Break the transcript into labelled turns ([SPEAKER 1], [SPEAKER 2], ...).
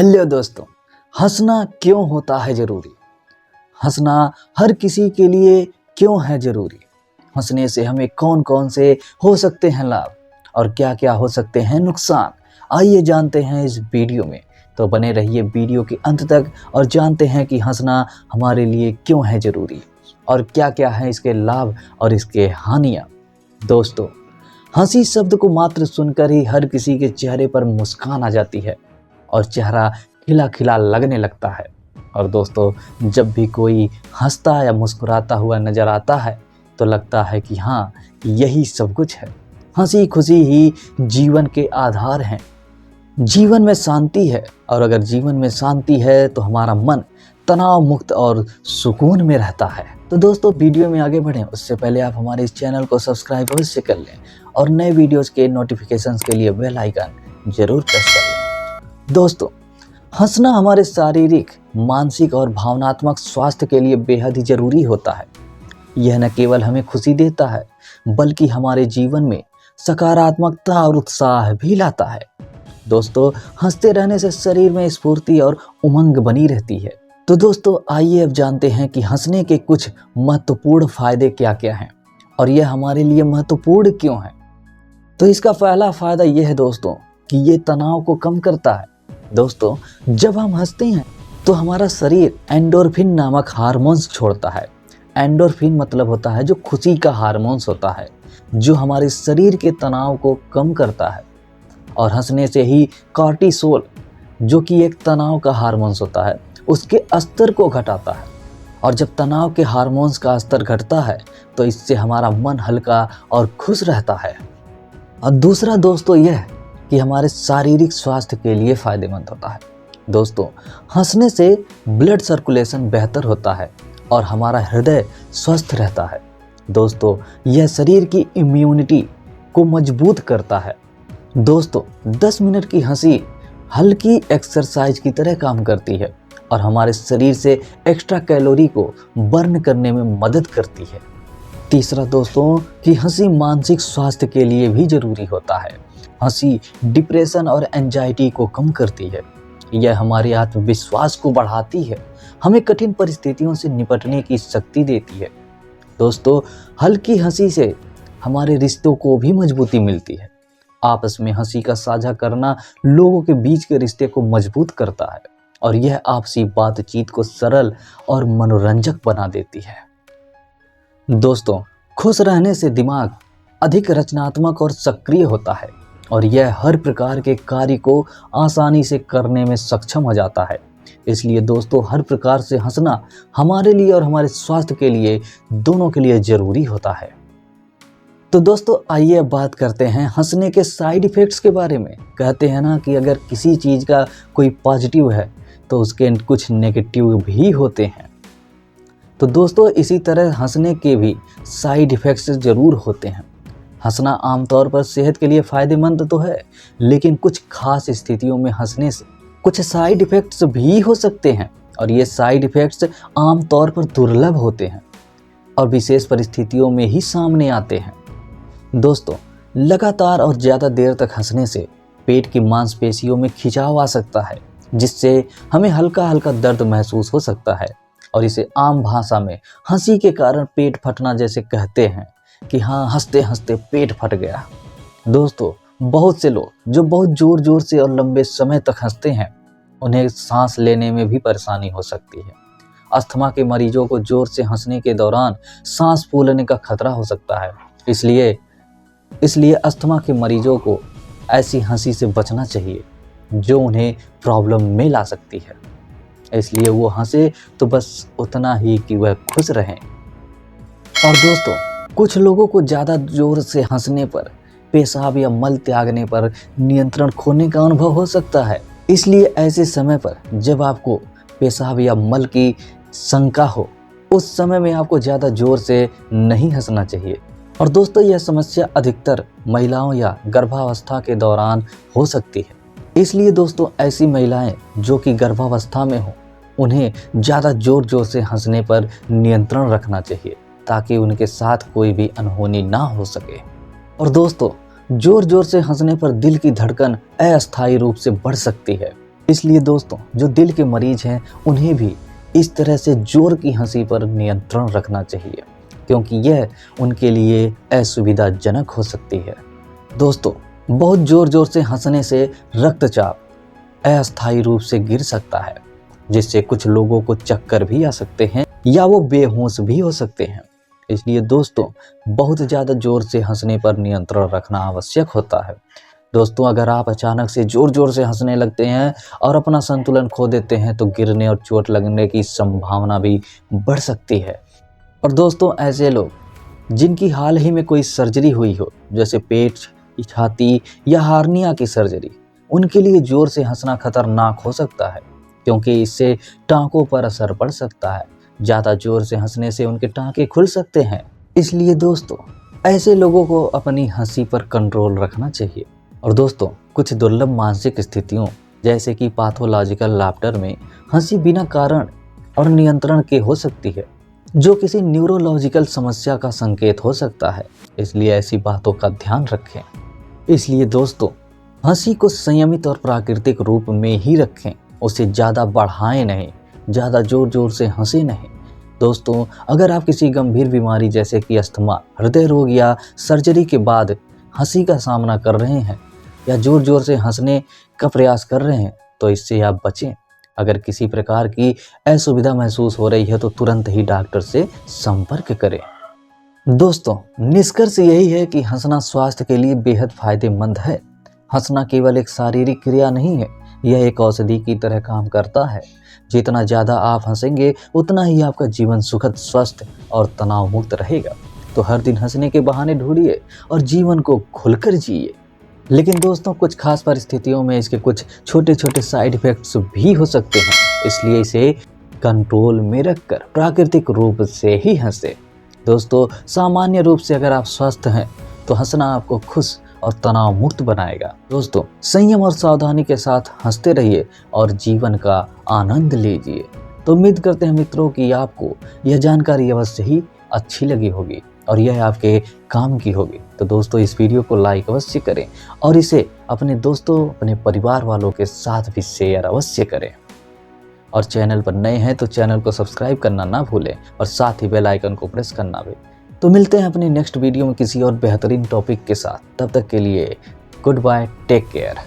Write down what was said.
[SPEAKER 1] Hello दोस्तों, हंसना क्यों होता है जरूरी? हंसना हर किसी के लिए क्यों है जरूरी? हंसने से हमें कौन कौन से हो सकते हैं लाभ और क्या क्या हो सकते हैं नुकसान? आइए जानते हैं इस वीडियो में। तो बने रहिए वीडियो के अंत तक और जानते हैं कि हंसना हमारे लिए क्यों है जरूरी और क्या क्या है इसके लाभ और इसके हानियाँ। दोस्तों, हंसी शब्द को मात्र सुनकर ही हर किसी के चेहरे पर मुस्कान आ जाती है और चेहरा खिला खिला लगने लगता है। और दोस्तों, जब भी कोई हंसता या मुस्कुराता हुआ नजर आता है तो लगता है कि हाँ, यही सब कुछ है। हंसी खुशी ही जीवन के आधार हैं। जीवन में शांति है और अगर जीवन में शांति है तो हमारा मन तनाव मुक्त और सुकून में रहता है। तो दोस्तों, वीडियो में आगे बढ़ें उससे पहले आप हमारे इस चैनल को सब्सक्राइब अवश्य कर लें और नए वीडियोस के नोटिफिकेशंस के लिए बेल आइकन जरूर प्रेस कर लें। दोस्तों, हंसना हमारे शारीरिक, मानसिक और भावनात्मक स्वास्थ्य के लिए बेहद ही जरूरी होता है। यह न केवल हमें खुशी देता है बल्कि हमारे जीवन में सकारात्मकता और उत्साह भी लाता है। दोस्तों, हंसते रहने से शरीर में स्फूर्ति और उमंग बनी रहती है। तो दोस्तों, आइए अब जानते हैं कि हंसने के कुछ महत्वपूर्ण फायदे क्या क्या हैं और यह हमारे लिए महत्वपूर्ण क्यों है। तो इसका पहला फायदा यह है दोस्तों कि ये तनाव को कम करता है। दोस्तों, जब हम हंसते हैं तो हमारा शरीर एंडोर्फिन नामक हार्मोन्स छोड़ता है। एंडोर्फिन मतलब होता है जो खुशी का हार्मोन्स होता है, जो हमारे शरीर के तनाव को कम करता है। और हंसने से ही कॉर्टिसोल, जो कि एक तनाव का हार्मोन्स होता है, उसके स्तर को घटाता है। और जब तनाव के हार्मोन्स का स्तर घटता है तो इससे हमारा मन हल्का और खुश रहता है। और दूसरा दोस्तों यह कि हमारे शारीरिक स्वास्थ्य के लिए फायदेमंद होता है। दोस्तों, हंसने से ब्लड सर्कुलेशन बेहतर होता है और हमारा हृदय स्वस्थ रहता है। दोस्तों, यह शरीर की इम्यूनिटी को मजबूत करता है। दोस्तों, 10 मिनट की हंसी हल्की एक्सरसाइज की तरह काम करती है और हमारे शरीर से एक्स्ट्रा कैलोरी को बर्न करने में मदद करती है। तीसरा दोस्तों कि हंसी मानसिक स्वास्थ्य के लिए भी जरूरी होता है। हंसी डिप्रेशन और एंजाइटी को कम करती है। यह हमारे आत्मविश्वास को बढ़ाती है, हमें कठिन परिस्थितियों से निपटने की शक्ति देती है। दोस्तों, हल्की हंसी से हमारे रिश्तों को भी मजबूती मिलती है। आपस में हंसी का साझा करना लोगों के बीच के रिश्ते को मजबूत करता है और यह आपसी बातचीत को सरल और मनोरंजक बना देती है। दोस्तों, खुश रहने से दिमाग अधिक रचनात्मक और सक्रिय होता है और यह हर प्रकार के कार्य को आसानी से करने में सक्षम हो जाता है। इसलिए दोस्तों, हर प्रकार से हंसना हमारे लिए और हमारे स्वास्थ्य के लिए, दोनों के लिए जरूरी होता है। तो दोस्तों, आइए अब बात करते हैं हंसने के साइड इफ़ेक्ट्स के बारे में। कहते हैं ना कि अगर किसी चीज़ का कोई पॉजिटिव है तो उसके कुछ नेगेटिव भी होते हैं। तो दोस्तों, इसी तरह हंसने के भी साइड इफ़ेक्ट्स ज़रूर होते हैं। हंसना आमतौर पर सेहत के लिए फ़ायदेमंद तो है, लेकिन कुछ खास स्थितियों में हंसने से कुछ साइड इफ़ेक्ट्स भी हो सकते हैं और ये साइड इफ़ेक्ट्स आमतौर पर दुर्लभ होते हैं और विशेष परिस्थितियों में ही सामने आते हैं। दोस्तों, लगातार और ज़्यादा देर तक हंसने से पेट की मांसपेशियों में खिंचाव आ सकता है, जिससे हमें हल्का हल्का दर्द महसूस हो सकता है और इसे आम भाषा में हंसी के कारण पेट फटना जैसे कहते हैं कि हाँ, हंसते हंसते पेट फट गया। दोस्तों, बहुत से लोग जो बहुत जोर जोर से और लंबे समय तक हंसते हैं, उन्हें सांस लेने में भी परेशानी हो सकती है। अस्थमा के मरीजों को जोर से हंसने के दौरान सांस फूलने का खतरा हो सकता है। इसलिए अस्थमा के मरीजों को ऐसी हंसी से बचना चाहिए जो उन्हें प्रॉब्लम में ला सकती है। इसलिए वो हंसे तो बस उतना ही कि वह खुश रहें। और दोस्तों, कुछ लोगों को ज़्यादा जोर से हंसने पर, पेशाब या मल त्यागने पर नियंत्रण खोने का अनुभव हो सकता है। इसलिए ऐसे समय पर जब आपको पेशाब या मल की शंका हो, उस समय में आपको ज़्यादा जोर से नहीं हंसना चाहिए। और दोस्तों, यह समस्या अधिकतर महिलाओं या गर्भावस्था के दौरान हो सकती है। इसलिए दोस्तों, ऐसी महिलाएं जो कि गर्भावस्था में हो, उन्हें ज़्यादा जोर जोर से हंसने पर नियंत्रण रखना चाहिए ताकि उनके साथ कोई भी अनहोनी ना हो सके। और दोस्तों, जोर जोर से हंसने पर दिल की धड़कन अस्थायी रूप से बढ़ सकती है। इसलिए दोस्तों जो दिल के मरीज हैं उन्हें भी इस तरह से जोर की हंसी पर नियंत्रण रखना चाहिए, क्योंकि यह उनके लिए असुविधाजनक हो सकती है। दोस्तों बहुत जोर जोर से हंसने से रक्तचाप अस्थायी रूप से गिर सकता है, जिससे कुछ लोगों को चक्कर भी आ सकते हैं या वो बेहोश भी हो सकते हैं। इसलिए दोस्तों बहुत ज़्यादा जोर से हंसने पर नियंत्रण रखना आवश्यक होता है। दोस्तों अगर आप अचानक से जोर जोर से हंसने लगते हैं और अपना संतुलन खो देते हैं तो गिरने और चोट लगने की संभावना भी बढ़ सकती है। और दोस्तों ऐसे लोग जिनकी हाल ही में कोई सर्जरी हुई हो, जैसे पेट, छाती या हार्निया की सर्जरी, उनके लिए जोर से हंसना खतरनाक हो सकता है, क्योंकि इससे टांकों पर असर पड़ सकता है। ज़्यादा जोर से हंसने से उनके टांके खुल सकते हैं। इसलिए दोस्तों ऐसे लोगों को अपनी हंसी पर कंट्रोल रखना चाहिए। और दोस्तों कुछ दुर्लभ मानसिक स्थितियों जैसे कि पैथोलॉजिकल लाफ्टर में हंसी बिना कारण और नियंत्रण के हो सकती है, जो किसी न्यूरोलॉजिकल समस्या का संकेत हो सकता है। इसलिए ऐसी बातों का ध्यान रखें। इसलिए दोस्तों हंसी को संयमित और प्राकृतिक रूप में ही रखें, उसे ज़्यादा बढ़ाएं नहीं, ज़्यादा जोर जोर से हंसे नहीं। दोस्तों अगर आप किसी गंभीर बीमारी जैसे कि अस्थमा, हृदय रोग या सर्जरी के बाद हंसी का सामना कर रहे हैं या जोर जोर से हंसने का प्रयास कर रहे हैं तो इससे आप बचें। अगर किसी प्रकार की असुविधा महसूस हो रही है तो तुरंत ही डॉक्टर से संपर्क करें। दोस्तों निष्कर्ष यही है कि हंसना स्वास्थ्य के लिए बेहद फायदेमंद है। हंसना केवल एक शारीरिक क्रिया नहीं है, यह एक औषधि की तरह काम करता है। जितना ज़्यादा आप हंसेंगे उतना ही आपका जीवन सुखद, स्वस्थ और तनाव मुक्त रहेगा। तो हर दिन हंसने के बहाने ढूंढिए और जीवन को खुलकर जिए। लेकिन दोस्तों कुछ खास परिस्थितियों में इसके कुछ छोटे छोटे साइड इफ़ेक्ट्स भी हो सकते हैं, इसलिए इसे कंट्रोल में रखकर प्राकृतिक रूप से ही हंसे। दोस्तों सामान्य रूप से अगर आप स्वस्थ हैं तो हंसना आपको खुश और तनाव मुक्त बनाएगा। दोस्तों संयम और सावधानी के साथ हंसते रहिए और जीवन का आनंद लीजिए। तो उम्मीद करते हैं मित्रों कि आपको यह जानकारी अवश्य ही अच्छी लगी होगी और यह आपके काम की होगी। तो दोस्तों इस वीडियो को लाइक अवश्य करें और इसे अपने दोस्तों, अपने परिवार वालों के साथ भी शेयर अवश्य करें। और चैनल पर नए हैं तो चैनल को सब्सक्राइब करना ना भूलें और साथ ही बेल आइकन को प्रेस करना भी। तो मिलते हैं अपनी नेक्स्ट वीडियो में किसी और बेहतरीन टॉपिक के साथ। तब तक के लिए गुड बाय, टेक केयर।